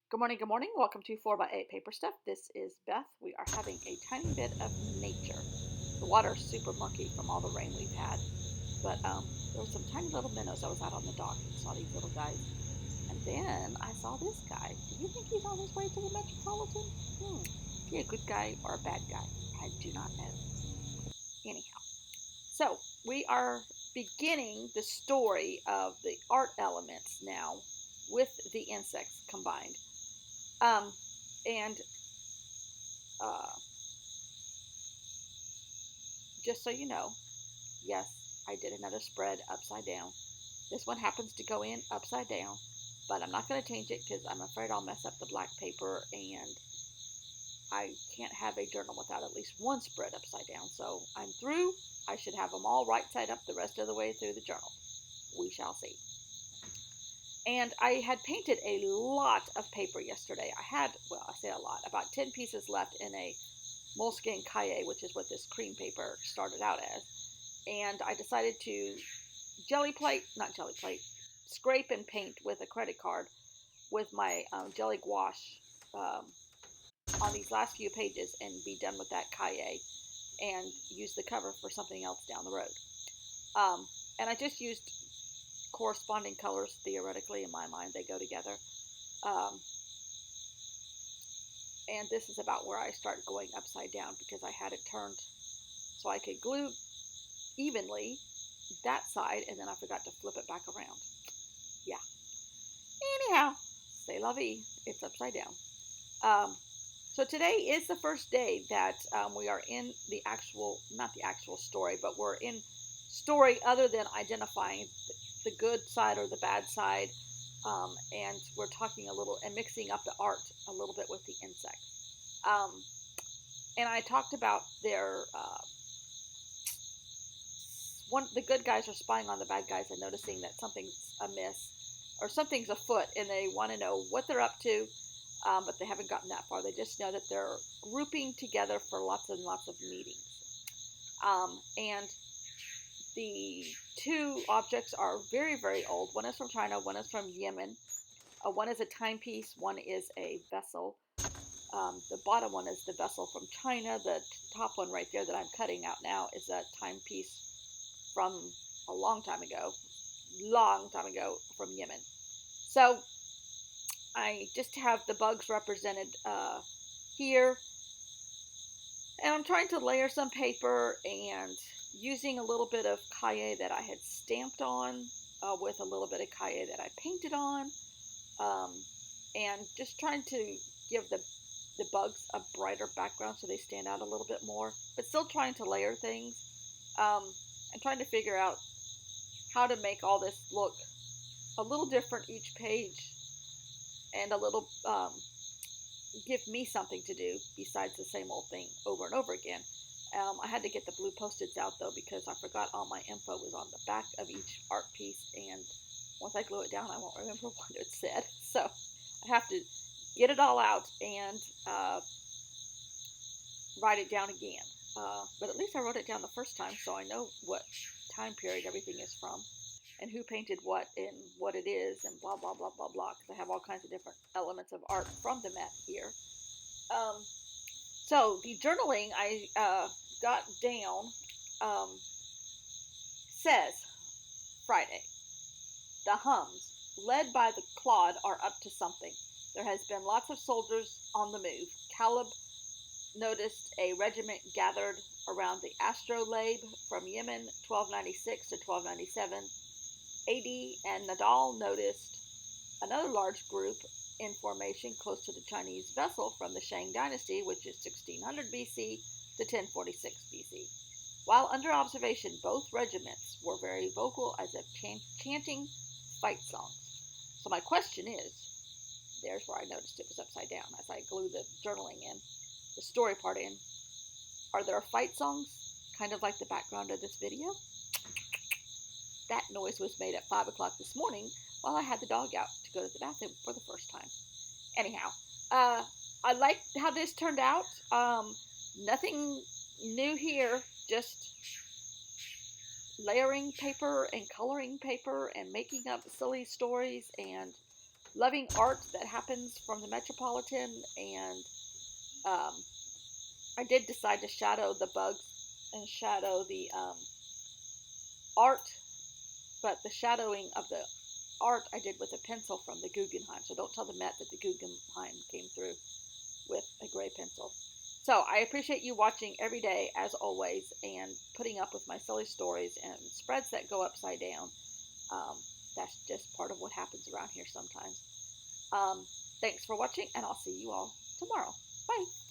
Good morning, good morning. Welcome to 4x8 Paper Stuff. This is Beth. We are having a tiny bit of nature. The water's super mucky from all the rain we've had, but there were some tiny little minnows. I was out on the dock and saw these little guys. And then I saw this guy. Do you think he's on his way to the Metropolitan? Is he a good guy or a bad guy? I do not know. Anyhow, so we are beginning the story of the art elements now with the insects combined. Um, and uh, just so you know, yes, I did another spread upside down. This one happens to go in upside down, but I'm not going to change it because I'm afraid I'll mess up the black paper and I can't have a journal without at least one spread upside down. So I'm through. I should have them all right side up the rest of the way through the journal. We shall see. And I had painted a lot of paper yesterday. I had, well, I say a lot, about 10 pieces left in a Moleskine Cahier, which is what this cream paper started out as. And I decided to scrape and paint with a credit card with my jelly gouache on these last few pages and be done with that Cahier and use the cover for something else down the road. And I just used corresponding colors theoretically in my mind. They go together. Um, and this is about where I start going upside down because I had it turned so I could glue evenly that side, and then I forgot to flip it back around. Yeah. Anyhow, c'est la vie. It's upside down. So today is the first day that we are in the actual, not the actual story, but we're in story other than identifying the good side or the bad side. And we're talking a little and mixing up the art a little bit with the insects. And I talked about their the good guys are spying on the bad guys and noticing that something's amiss or something's afoot, and they want to know what they're up to, but they haven't gotten that far. They just know that they're grouping together for lots and lots of meetings. And the two objects are very, very old. One is from China, one is from Yemen. One is a timepiece, one is a vessel. The bottom one is the vessel from China. The top one right there that I'm cutting out now is a timepiece from a long time ago from Yemen. So I just have the bugs represented here. And I'm trying to layer some paper and using a little bit of Cahier that I had stamped on with a little bit of Cahier that I painted on. And just trying to give the bugs a brighter background so they stand out a little bit more, but still trying to layer things. And trying to figure out how to make all this look a little different each page and a little give me something to do besides the same old thing over and over again. I had to get the blue Post-its out though because I forgot all my info was on the back of each art piece, and once I glue it down I won't remember what it said. So I have to get it all out and write it down again. But at least I wrote it down the first time, so I know what time period everything is from and who painted what and what it is and blah, blah, blah, blah, blah, because I have all kinds of different elements of art from the Met here. So the journaling I got down says Friday. The Hums, led by the Claude, are up to something. There has been lots of soldiers on the move. Caleb noticed a regiment gathered around the astrolabe from Yemen, 1296 to 1297. AD and Nadal noticed another large group in formation close to the Chinese vessel from the Shang dynasty, which is 1600 BC to 1046 BC. While under observation, both regiments were very vocal as if chanting fight songs. So my question is, there's where I noticed it was upside down as I glued the journaling in, the story part in. Are there fight songs, kind of like the background of this video? That noise was made at 5 o'clock this morning while I had the dog out to go to the bathroom for the first time. Anyhow, I like how this turned out. Nothing new here, just layering paper and coloring paper and making up silly stories and loving art that happens from the Metropolitan, and um, I did decide to shadow the bugs and shadow the art, but the shadowing of the art I did with a pencil from the Guggenheim. So don't tell the Met that the Guggenheim came through with a gray pencil. So I appreciate you watching every day, as always, and putting up with my silly stories and spreads that go upside down. Um, that's just part of what happens around here sometimes. Thanks for watching, and I'll see you all tomorrow. Bye.